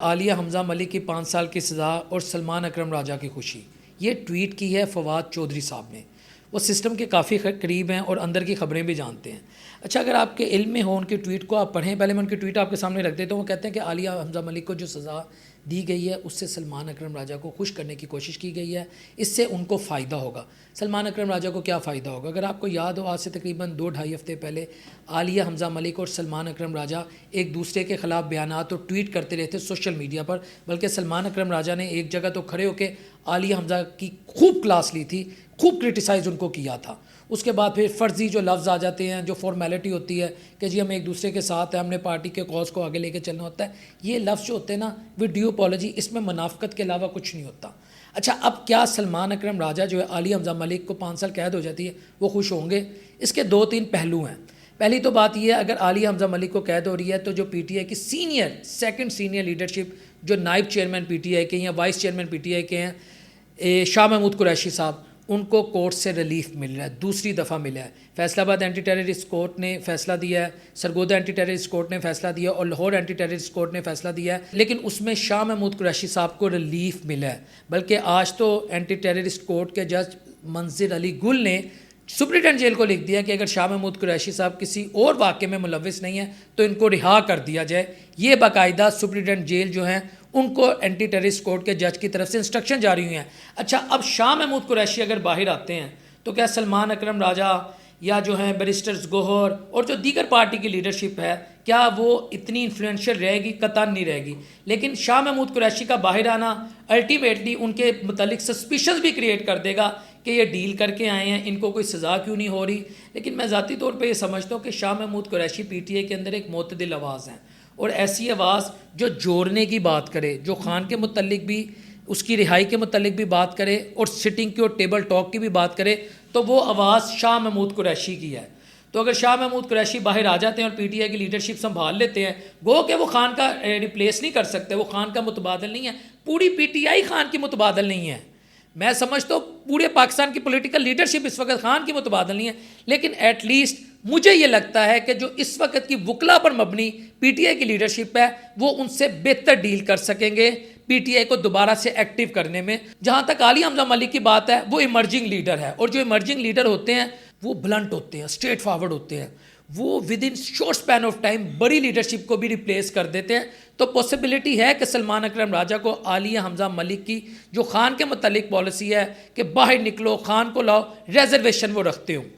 عالیہ حمزہ ملک کی 5 سال کی سزا اور سلمان اکرم راجہ کی خوشی، یہ ٹویٹ کی ہے فواد چودھری صاحب نے۔ وہ سسٹم کے کافی قریب ہیں اور اندر کی خبریں بھی جانتے ہیں۔ اچھا، اگر آپ کے علم میں ہو ان کی ٹویٹ کو آپ پڑھیں، پہلے میں ان کی ٹویٹ آپ کے سامنے رکھ دیتا ہوں۔ وہ کہتے ہیں کہ عالیہ حمزہ ملک کو جو سزا دی گئی ہے اس سے سلمان اکرم راجہ کو خوش کرنے کی کوشش کی گئی ہے، اس سے ان کو فائدہ ہوگا۔ سلمان اکرم راجہ کو کیا فائدہ ہوگا؟ اگر آپ کو یاد ہو، آج سے تقریباً 2-2.5 ہفتے پہلے عالیہ حمزہ ملک اور سلمان اکرم راجہ ایک دوسرے کے خلاف بیانات اور ٹویٹ کرتے رہتے سوشل میڈیا پر، بلکہ سلمان اکرم راجہ نے ایک جگہ تو کھڑے ہو کے عالیہ حمزہ کی خوب کلاس لی تھی، خوب کرٹیسائز ان کو کیا تھا۔ اس کے بعد پھر فرضی جو لفظ آ جاتے ہیں، جو فارمیلٹی ہوتی ہے کہ جی ہم ایک دوسرے کے ساتھ ہیں، ہم نے پارٹی کے کاز کو آگے لے کے چلنا ہوتا ہے، یہ لفظ جو ہوتے ہیں نا ڈیو اپالوجی، اس میں منافقت کے علاوہ کچھ نہیں ہوتا۔ اچھا، اب کیا سلمان اکرم راجہ جو ہے عالیہ حمزہ ملک کو 5 سال قید ہو جاتی ہے وہ خوش ہوں گے؟ اس کے 2-3 پہلو ہیں۔ پہلی تو بات یہ ہے، اگر عالیہ حمزہ ملک کو قید ہو رہی ہے تو جو پی ٹی آئی کی سیکنڈ سینئر لیڈرشپ، جو نائب چیئرمین پی ٹی آئی کے یا vice chairman P T I کے ہیں، شاہ محمود قریشی صاحب، ان کو کورٹ سے ریلیف مل رہا ہے، دوسری دفعہ ملا ہے۔ فیصل آباد اینٹی ٹیررسٹ کورٹ نے فیصلہ دیا ہے، سرگودا اینٹی ٹیررسٹ کورٹ نے فیصلہ دیا اور لاہور اینٹی ٹیررسٹ کورٹ نے فیصلہ دیا ہے، لیکن اس میں شاہ محمود قریشی صاحب کو ریلیف ملا ہے۔ بلکہ آج تو اینٹی ٹیررسٹ کورٹ کے جج منظر علی گل نے سپرنٹینڈنٹ جیل کو لکھ دیا کہ اگر شاہ محمود قریشی صاحب کسی اور واقعے میں ملوث نہیں ہیں تو ان کو رہا کر دیا جائے۔ یہ باقاعدہ سپرنٹینڈنٹ جیل جو ہیں ان کو اینٹی ٹیررسٹ کورٹ کے جج کی طرف سے انسٹرکشن جاری ہوئی ہیں۔ اچھا، اب شاہ محمود قریشی اگر باہر آتے ہیں تو کیا سلمان اکرم راجہ یا جو ہیں بیرسٹرز گوہر اور جو دیگر پارٹی کی لیڈرشپ ہے، کیا وہ اتنی انفلوئنشل رہے گی؟ قطعاً نہیں رہے گی۔ لیکن شاہ محمود قریشی کا باہر آنا الٹیمیٹلی ان کے متعلق سسپیشنز بھی کریٹ کر دے گا کہ یہ ڈیل کر کے آئے ہیں، ان کو کوئی سزا کیوں نہیں ہو رہی۔ لیکن میں ذاتی طور پہ یہ سمجھتا ہوں کہ Shah Mahmood Qureshi P T I کے اندر ایک معتدل آواز ہیں، اور ایسی آواز جو جوڑنے کی بات کرے، جو خان کے متعلق بھی، اس کی رہائی کے متعلق بھی بات کرے اور سٹنگ کی اور ٹیبل ٹاک کی بھی بات کرے، تو وہ آواز شاہ محمود قریشی کی ہے۔ تو اگر شاہ محمود قریشی باہر آ جاتے ہیں اور پی ٹی آئی کی لیڈرشپ سنبھال لیتے ہیں، گو کہ وہ خان کا ریپلیس نہیں کر سکتے، وہ خان کا متبادل نہیں ہے، پوری پی ٹی آئی خان کی متبادل نہیں ہے۔ میں سمجھتا ہوں پورے پاکستان کی پولیٹیکل لیڈرشپ اس وقت خان کی متبادل نہیں ہے، لیکن ایٹ لیسٹ مجھے یہ لگتا ہے کہ جو اس وقت کی وکلا پر مبنی پی ٹی آئی کی لیڈرشپ ہے وہ ان سے بہتر ڈیل کر سکیں گے پی ٹی آئی کو دوبارہ سے ایکٹیو کرنے میں۔ جہاں تک عالیہ حمزہ ملک کی بات ہے، وہ ایمرجنگ لیڈر ہے، اور جو ایمرجنگ لیڈر ہوتے ہیں وہ بلنٹ ہوتے ہیں، اسٹریٹ فارورڈ ہوتے ہیں، وہ with in short span of time بڑی لیڈرشپ کو بھی ریپلیس کر دیتے ہیں۔ تو پاسبلٹی ہے کہ سلمان اکرم راجہ کو عالیہ حمزہ ملک کی جو خان کے متعلق پالیسی ہے کہ باہر نکلو، خان کو لاؤ، ریزرویشن وہ رکھتے ہوں۔